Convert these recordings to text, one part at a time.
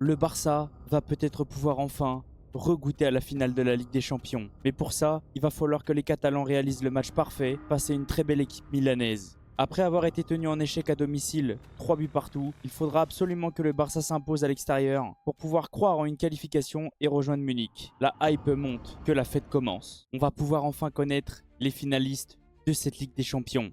le Barça va peut-être pouvoir enfin regoûter à la finale de la Ligue des Champions. Mais pour ça, il va falloir que les Catalans réalisent le match parfait face à une très belle équipe milanaise. Après avoir été tenu en échec à domicile, 3 buts partout, il faudra absolument que le Barça s'impose à l'extérieur pour pouvoir croire en une qualification et rejoindre Munich. La hype monte, que la fête commence. On va pouvoir enfin connaître les finalistes de cette Ligue des Champions.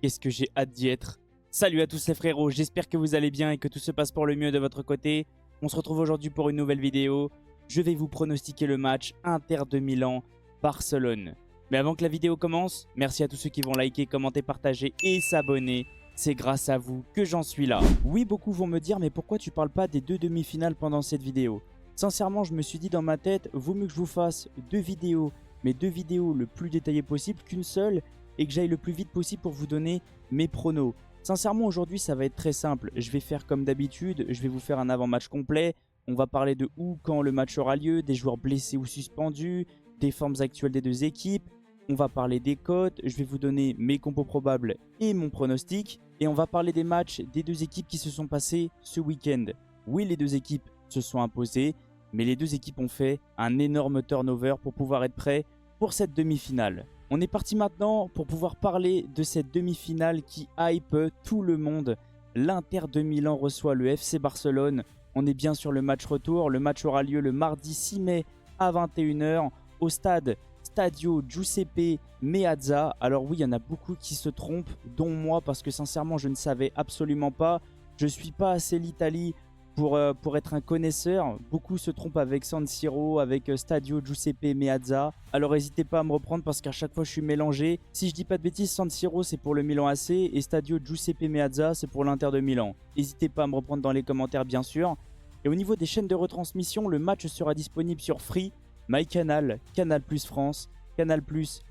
Qu'est-ce que j'ai hâte d'y être. Salut à tous les frérots, j'espère que vous allez bien et que tout se passe pour le mieux de votre côté. On se retrouve aujourd'hui pour une nouvelle vidéo. Je vais vous pronostiquer le match Inter de Milan-Barcelone. Mais avant que la vidéo commence, merci à tous ceux qui vont liker, commenter, partager et s'abonner. C'est grâce à vous que j'en suis là. Oui, beaucoup vont me dire, mais pourquoi tu parles pas des deux demi-finales pendant cette vidéo? Sincèrement, je me suis dit dans ma tête, vaut mieux que je vous fasse deux vidéos, mais deux vidéos le plus détaillées possible qu'une seule, et que j'aille le plus vite possible pour vous donner mes pronos. Sincèrement, aujourd'hui, ça va être très simple. Je vais faire comme d'habitude, je vais vous faire un avant-match complet. On va parler de où, quand le match aura lieu, des joueurs blessés ou suspendus, des formes actuelles des deux équipes. On va parler des cotes, je vais vous donner mes compos probables et mon pronostic. Et on va parler des matchs des deux équipes qui se sont passés ce week-end. Oui, les deux équipes se sont imposées, mais les deux équipes ont fait un énorme turnover pour pouvoir être prêts pour cette demi-finale. On est parti maintenant pour pouvoir parler de cette demi-finale qui hype tout le monde. L'Inter de Milan reçoit le FC Barcelone. On est bien sur le match retour. Le match aura lieu le mardi 6 mai à 21 h au stade Stadio Giuseppe Meazza. Alors oui, il y en a beaucoup qui se trompent, dont moi, parce que sincèrement, je ne savais absolument pas. Je ne suis pas assez l'Italie pour être un connaisseur. Beaucoup se trompent avec San Siro, avec Stadio Giuseppe Meazza. Alors n'hésitez pas à me reprendre parce qu'à chaque fois je suis mélangé. Si je dis pas de bêtises, San Siro c'est pour le Milan AC et Stadio Giuseppe Meazza c'est pour l'Inter de Milan. N'hésitez pas à me reprendre dans les commentaires bien sûr. Et au niveau des chaînes de retransmission, le match sera disponible sur Free, MyCanal, Canal+ France, Canal+,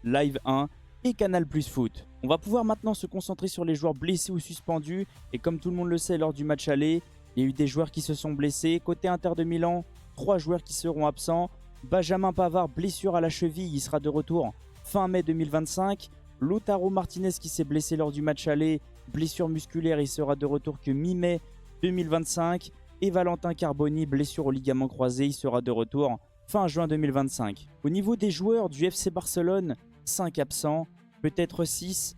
Live 1 et Canal+ Foot. On va pouvoir maintenant se concentrer sur les joueurs blessés ou suspendus. Et comme tout le monde le sait lors du match aller, il y a eu des joueurs qui se sont blessés. Côté Inter de Milan, 3 joueurs qui seront absents. Benjamin Pavard, blessure à la cheville, il sera de retour fin mai 2025. Lautaro Martinez qui s'est blessé lors du match aller, blessure musculaire, il sera de retour que mi-mai 2025. Et Valentin Carboni, blessure au ligament croisé, il sera de retour fin juin 2025. Au niveau des joueurs du FC Barcelone, 5 absents, peut-être 6.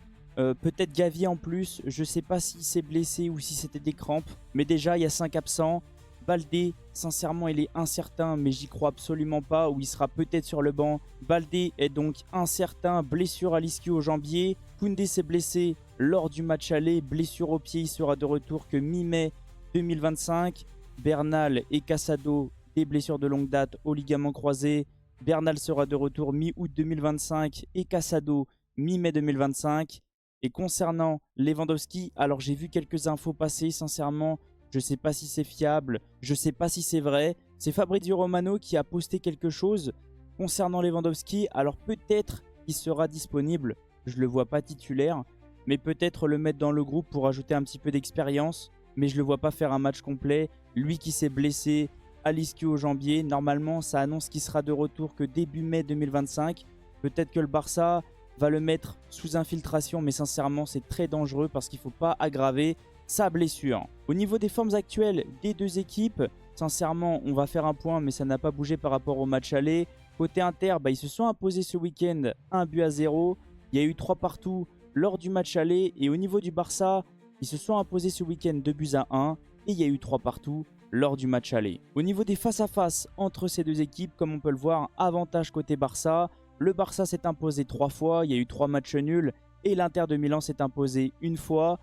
Peut-être Gavi en plus, je ne sais pas s'il s'est blessé ou si c'était des crampes. Mais déjà, il y a 5 absents. Baldé, sincèrement, il est incertain, mais j'y crois absolument pas, ou il sera peut-être sur le banc. Baldé est donc incertain, blessure à l'ischio-jambier. Koundé s'est blessé lors du match aller, blessure au pied, il sera de retour que mi-mai 2025. Bernal et Casado, des blessures de longue date au ligament croisé. Bernal sera de retour mi-août 2025 et Casado mi-mai 2025. Et concernant Lewandowski, alors j'ai vu quelques infos passer, sincèrement, je ne sais pas si c'est fiable, je ne sais pas si c'est vrai. C'est Fabrizio Romano qui a posté quelque chose concernant Lewandowski, alors peut-être qu'il sera disponible, je ne le vois pas titulaire, mais peut-être le mettre dans le groupe pour ajouter un petit peu d'expérience, mais je ne le vois pas faire un match complet. Lui qui s'est blessé à l'ischio-jambier, normalement ça annonce qu'il sera de retour que début mai 2025, peut-être que le Barça va le mettre sous infiltration, mais sincèrement c'est très dangereux parce qu'il ne faut pas aggraver sa blessure. Au niveau des formes actuelles des deux équipes, sincèrement on va faire un point, mais ça n'a pas bougé par rapport au match aller. Côté Inter, ils se sont imposés ce week-end 1-0. Il y a eu 3 partout lors du match aller. Et au niveau du Barça, ils se sont imposés ce week-end 2-1 et il y a eu 3 partout lors du match aller. Au niveau des face-à-face entre ces deux équipes, comme on peut le voir, avantage côté Barça. Le Barça s'est imposé 3 fois, il y a eu 3 matchs nuls et l'Inter de Milan s'est imposé une fois.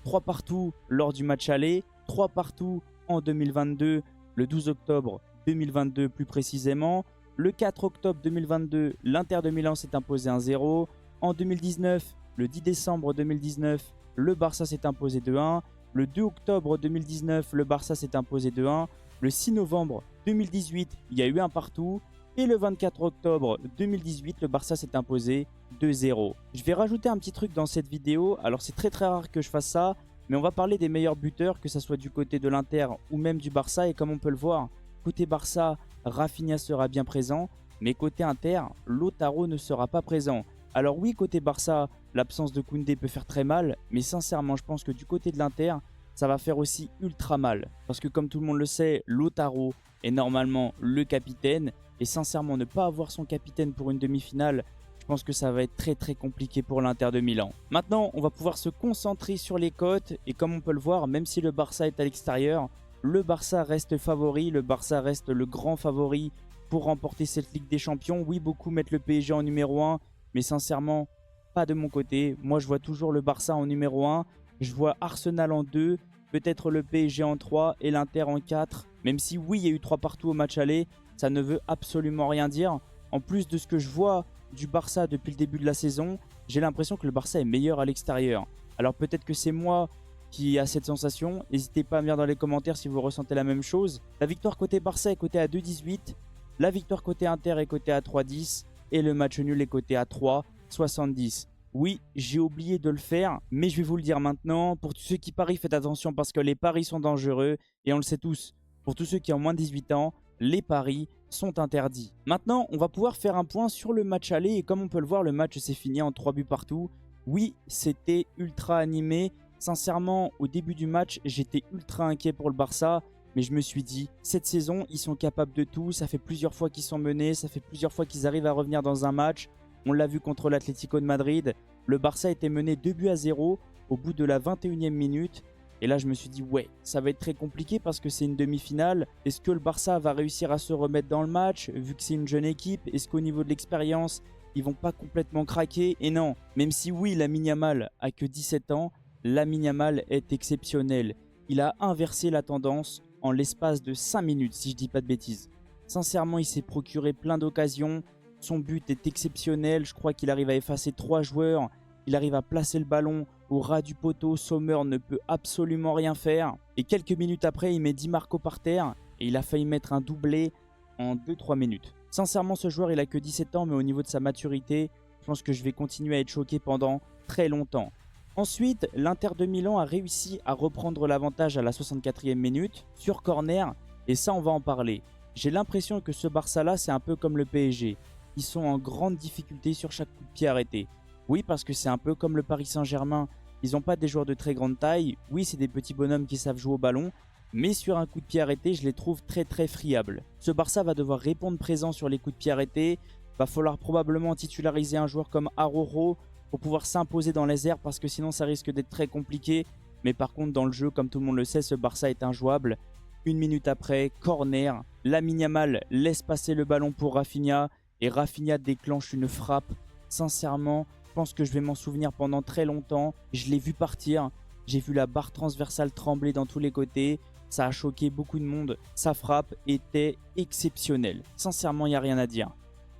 3 partout lors du match aller, 3 partout en 2022, le 12 octobre 2022 plus précisément. Le 4 octobre 2022, l'Inter de Milan s'est imposé 1-0. En 2019, le 10 décembre 2019, le Barça s'est imposé 2-1. Le 2 octobre 2019, le Barça s'est imposé 2-1. Le 6 novembre 2018, il y a eu un partout. Et le 24 octobre 2018, le Barça s'est imposé 2-0. Je vais rajouter un petit truc dans cette vidéo. Alors c'est très rare que je fasse ça, mais on va parler des meilleurs buteurs, que ce soit du côté de l'Inter ou même du Barça. Et comme on peut le voir, côté Barça, Rafinha sera bien présent. Mais côté Inter, Lautaro ne sera pas présent. Alors oui, côté Barça, l'absence de Koundé peut faire très mal. Mais sincèrement, je pense que du côté de l'Inter, ça va faire aussi ultra mal. Parce que comme tout le monde le sait, Lautaro est normalement le capitaine. Et sincèrement, ne pas avoir son capitaine pour une demi-finale, je pense que ça va être très très compliqué pour l'Inter de Milan. Maintenant, on va pouvoir se concentrer sur les cotes. Et comme on peut le voir, même si le Barça est à l'extérieur, le Barça reste favori. Le Barça reste le grand favori pour remporter cette Ligue des Champions. Oui, beaucoup mettent le PSG en numéro 1. Mais sincèrement, pas de mon côté. Moi, je vois toujours le Barça en numéro 1. Je vois Arsenal en 2. Peut-être le PSG en 3 et l'Inter en 4. Même si oui, il y a eu 3 partout au match aller, ça ne veut absolument rien dire. En plus de ce que je vois du Barça depuis le début de la saison, j'ai l'impression que le Barça est meilleur à l'extérieur. Alors peut-être que c'est moi qui a cette sensation. N'hésitez pas à me dire dans les commentaires si vous ressentez la même chose. La victoire côté Barça est cotée à 2,18. La victoire côté Inter est cotée à 3,10. Et le match nul est coté à 3,70. Oui, j'ai oublié de le faire, mais je vais vous le dire maintenant. Pour tous ceux qui parient, faites attention parce que les paris sont dangereux. Et on le sait tous, pour tous ceux qui ont moins de 18 ans, les paris sont interdits. Maintenant, on va pouvoir faire un point sur le match aller. Et comme on peut le voir, le match s'est fini en 3 buts partout. Oui, c'était ultra animé. Sincèrement, au début du match, j'étais ultra inquiet pour le Barça. Mais je me suis dit, cette saison, ils sont capables de tout. Ça fait plusieurs fois qu'ils sont menés. Ça fait plusieurs fois qu'ils arrivent à revenir dans un match. On l'a vu contre l'Atlético de Madrid. Le Barça était mené 2-0 au bout de la 21e minute. Et là, je me suis dit, ouais, ça va être très compliqué parce que c'est une demi-finale. Est-ce que le Barça va réussir à se remettre dans le match vu que c'est une jeune équipe? Est-ce qu'au niveau de l'expérience, ils vont pas complètement craquer? Et non, même si oui, Lamine Yamal a que 17 ans, Lamine Yamal est exceptionnel. Il a inversé la tendance en l'espace de 5 minutes, si je dis pas de bêtises. Sincèrement, il s'est procuré plein d'occasions. Son but est exceptionnel. Je crois qu'il arrive à effacer 3 joueurs. Il arrive à placer le ballon au ras du poteau. Sommer ne peut absolument rien faire. Et quelques minutes après, il met Di Marco par terre. Et il a failli mettre un doublé en 2-3 minutes. Sincèrement, ce joueur, il a que 17 ans. Mais au niveau de sa maturité, je pense que je vais continuer à être choqué pendant très longtemps. Ensuite, l'Inter de Milan a réussi à reprendre l'avantage à la 64e minute sur corner. Et ça, on va en parler. J'ai l'impression que ce Barça-là, c'est un peu comme le PSG. Ils sont en grande difficulté sur chaque coup de pied arrêté. Oui, parce que c'est un peu comme le Paris Saint-Germain. Ils n'ont pas des joueurs de très grande taille. Oui, c'est des petits bonhommes qui savent jouer au ballon. Mais sur un coup de pied arrêté, je les trouve très très friables. Ce Barça va devoir répondre présent sur les coups de pied arrêtés. Va falloir probablement titulariser un joueur comme Araujo pour pouvoir s'imposer dans les airs parce que sinon ça risque d'être très compliqué. Mais par contre, dans le jeu, comme tout le monde le sait, ce Barça est injouable. Une minute après, corner. Lamine Yamal laisse passer le ballon pour Rafinha. Et Rafinha déclenche une frappe. Sincèrement, je pense que je vais m'en souvenir pendant très longtemps. Je l'ai vu partir. J'ai vu la barre transversale trembler dans tous les côtés. Ça a choqué beaucoup de monde. Sa frappe était exceptionnelle. Sincèrement, il n'y a rien à dire.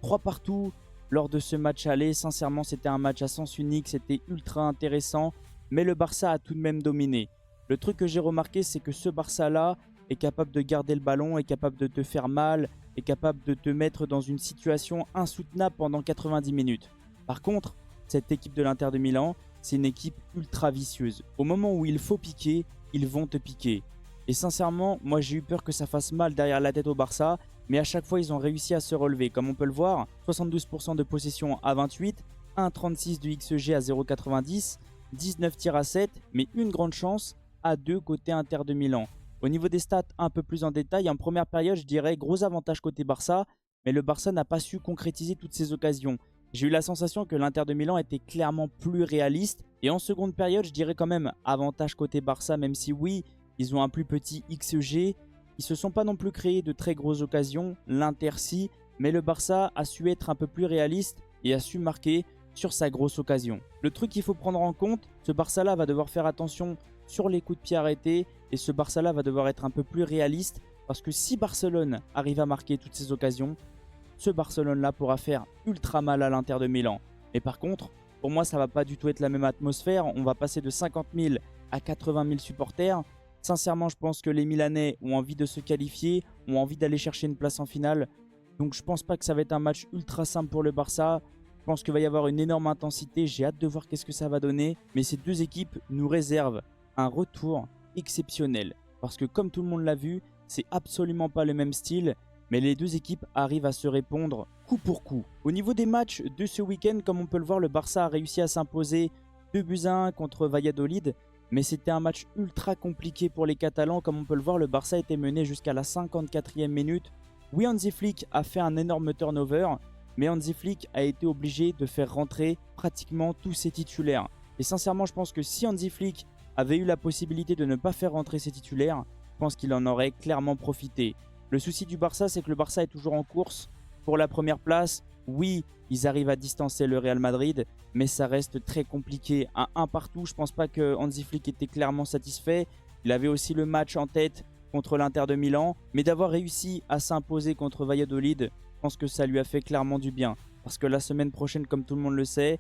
3 partout lors de ce match aller. Sincèrement, c'était un match à sens unique. C'était ultra intéressant. Mais le Barça a tout de même dominé. Le truc que j'ai remarqué, c'est que ce Barça-là est capable de garder le ballon, est capable de te faire mal, est capable de te mettre dans une situation insoutenable pendant 90 minutes. Par contre, cette équipe de l'Inter de Milan, c'est une équipe ultra vicieuse. Au moment où il faut piquer, ils vont te piquer. Et sincèrement, moi j'ai eu peur que ça fasse mal derrière la tête au Barça, mais à chaque fois ils ont réussi à se relever. Comme on peut le voir, 72% de possession à 28, 1,36 du XG à 0,90, 19 tirs à 7, mais une grande chance à 2 côté Inter de Milan. Au niveau des stats, un peu plus en détail, en première période, je dirais gros avantage côté Barça, mais le Barça n'a pas su concrétiser toutes ses occasions. J'ai eu la sensation que l'Inter de Milan était clairement plus réaliste. Et en seconde période, je dirais quand même avantage côté Barça, même si oui, ils ont un plus petit XG. Ils se sont pas non plus créés de très grosses occasions, l'Inter si, mais le Barça a su être un peu plus réaliste et a su marquer sur sa grosse occasion. Le truc qu'il faut prendre en compte, ce Barça-là va devoir faire attention sur les coups de pied arrêtés et ce Barça-là va devoir être un peu plus réaliste parce que si Barcelone arrive à marquer toutes ces occasions, ce Barcelone-là pourra faire ultra mal à l'Inter de Milan. Mais par contre, pour moi, ça va pas du tout être la même atmosphère. On va passer de 50 000 à 80 000 supporters. Sincèrement, je pense que les Milanais ont envie de se qualifier, ont envie d'aller chercher une place en finale. Donc je pense pas que ça va être un match ultra simple pour le Barça. Je pense qu'il va y avoir une énorme intensité. J'ai hâte de voir qu'est-ce que ça va donner. Mais ces deux équipes nous réservent un retour exceptionnel. Parce que comme tout le monde l'a vu, c'est absolument pas le même style. Mais les deux équipes arrivent à se répondre coup pour coup. Au niveau des matchs de ce week-end, comme on peut le voir, le Barça a réussi à s'imposer 2-1 contre Valladolid. Mais c'était un match ultra compliqué pour les Catalans. Comme on peut le voir, le Barça était mené jusqu'à la 54e minute. Oui, Hansi Flick a fait un énorme turnover, mais Hansi Flick a été obligé de faire rentrer pratiquement tous ses titulaires. Et sincèrement, je pense que si Hansi Flick avait eu la possibilité de ne pas faire rentrer ses titulaires, je pense qu'il en aurait clairement profité. Le souci du Barça, c'est que le Barça est toujours en course pour la première place. Oui, ils arrivent à distancer le Real Madrid, mais ça reste très compliqué. Un 1 partout, je pense pas que Hansi Flick était clairement satisfait. Il avait aussi le match en tête contre l'Inter de Milan, mais d'avoir réussi à s'imposer contre Valladolid, je pense que ça lui a fait clairement du bien. Parce que la semaine prochaine, comme tout le monde le sait,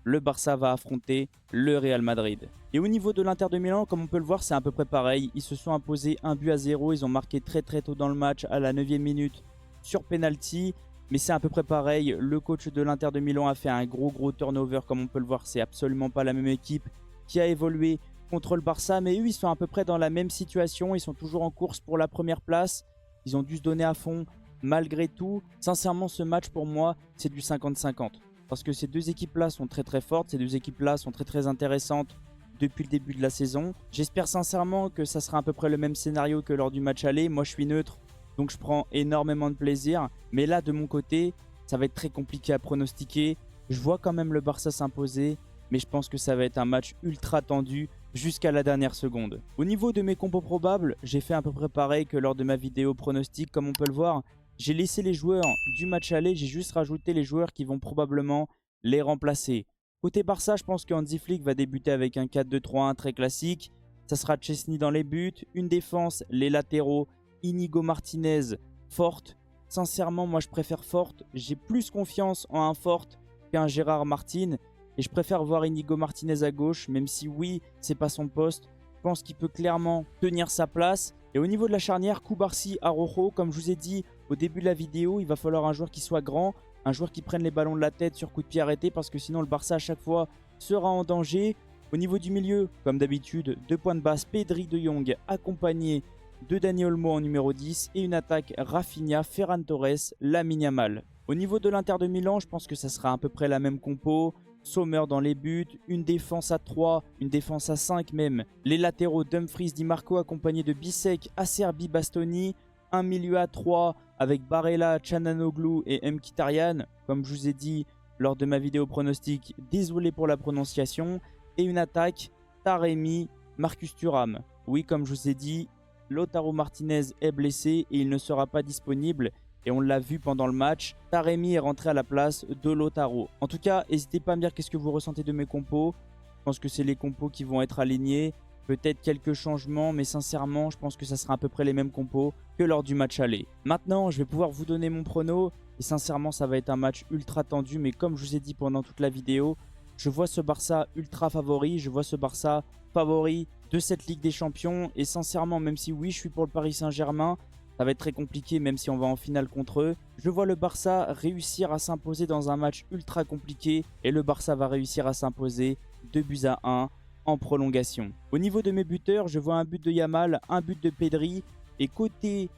le Barça va affronter le Real Madrid. Et au niveau de l'Inter de Milan, comme on peut le voir, c'est à peu près pareil. Ils se sont imposés 1-0. Ils ont marqué très tôt dans le match à la 9e minute sur penalty. Mais c'est à peu près pareil. Le coach de l'Inter de Milan a fait un gros turnover. Comme on peut le voir, c'est absolument pas la même équipe qui a évolué contre le Barça. Mais eux, ils sont à peu près dans la même situation. Ils sont toujours en course pour la première place. Ils ont dû se donner à fond malgré tout. Sincèrement, ce match pour moi, c'est du 50-50. Parce que ces deux équipes-là sont très fortes. Ces deux équipes-là sont très intéressantes depuis le début de la saison. J'espère sincèrement que ça sera à peu près le même scénario que lors du match aller. Moi, je suis neutre, donc je prends énormément de plaisir. Mais là, de mon côté, ça va être très compliqué à pronostiquer. Je vois quand même le Barça s'imposer, mais je pense que ça va être un match ultra tendu jusqu'à la dernière seconde. Au niveau de mes compos probables, j'ai fait à peu près pareil que lors de ma vidéo pronostic. Comme on peut le voir, j'ai laissé les joueurs du match aller, j'ai juste rajouté les joueurs qui vont probablement les remplacer. Côté Barça, je pense que Hansi Flick va débuter avec un 4-2-3-1 très classique. Ça sera Chesney dans les buts, une défense, les latéraux, Inigo Martinez, Forte. Sincèrement, moi je préfère Forte. J'ai plus confiance en un Forte qu'un Gérard Martin. Et je préfère voir Inigo Martinez à gauche, même si oui, c'est pas son poste. Je pense qu'il peut clairement tenir sa place. Et au niveau de la charnière, Cubarsí, Araujo, comme je vous ai dit au début de la vidéo, il va falloir un joueur qui soit grand, un joueur qui prenne les ballons de la tête sur coup de pied arrêté, parce que sinon le Barça à chaque fois sera en danger. Au niveau du milieu, comme d'habitude, 2 points de base, Pedri de Jong accompagné de Dani Olmo en numéro 10 et une attaque Rafinha, Ferran Torres, Lamine Yamal. Au niveau de l'Inter de Milan, je pense que ça sera à peu près la même compo. Sommer dans les buts, une défense à 3, une défense à 5 même. Les latéraux Dumfries, Di Marco accompagné de Bisek, Acerbi, Bastoni. Un milieu à 3 avec Barella, Çalhanoğlu et Mkhitaryan. Comme je vous ai dit lors de ma vidéo pronostic, désolé pour la prononciation. Et une attaque, Taremi, Marcus Thuram. Oui, comme je vous ai dit, Lautaro Martinez est blessé et il ne sera pas disponible. Et on l'a vu pendant le match, Taremi est rentré à la place de Lautaro. En tout cas, n'hésitez pas à me dire qu'est-ce que vous ressentez de mes compos. Je pense que c'est les compos qui vont être alignés. Peut-être quelques changements, mais sincèrement, je pense que ça sera à peu près les mêmes compos que lors du match aller. Maintenant, je vais pouvoir vous donner mon prono. Et sincèrement, ça va être un match ultra tendu. Mais comme je vous ai dit pendant toute la vidéo, je vois ce Barça ultra favori. Je vois ce Barça favori de cette Ligue des Champions. Et sincèrement, même si oui, je suis pour le Paris Saint-Germain, ça va être très compliqué même si on va en finale contre eux. Je vois le Barça réussir à s'imposer dans un match ultra compliqué. Et le Barça va réussir à s'imposer 2-1 en prolongation. Au niveau de mes buteurs, je vois un but de Yamal, un but de Pedri. Et côté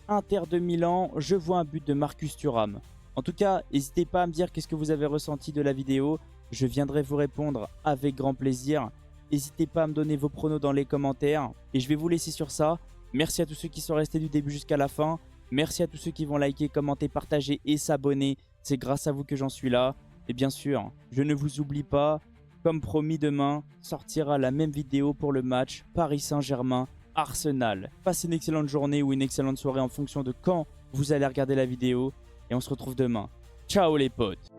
Inter de Milan, je vois un but de Marcus Thuram. En tout cas, n'hésitez pas à me dire qu'est-ce que vous avez ressenti de la vidéo. Je viendrai vous répondre avec grand plaisir. N'hésitez pas à me donner vos pronos dans les commentaires. Et je vais vous laisser sur ça. Merci à tous ceux qui sont restés du début jusqu'à la fin. Merci à tous ceux qui vont liker, commenter, partager et s'abonner. C'est grâce à vous que j'en suis là. Et bien sûr, je ne vous oublie pas. Comme promis, demain sortira la même vidéo pour le match Paris Saint-Germain-Arsenal. Passez une excellente journée ou une excellente soirée en fonction de quand vous allez regarder la vidéo. Et on se retrouve demain. Ciao les potes!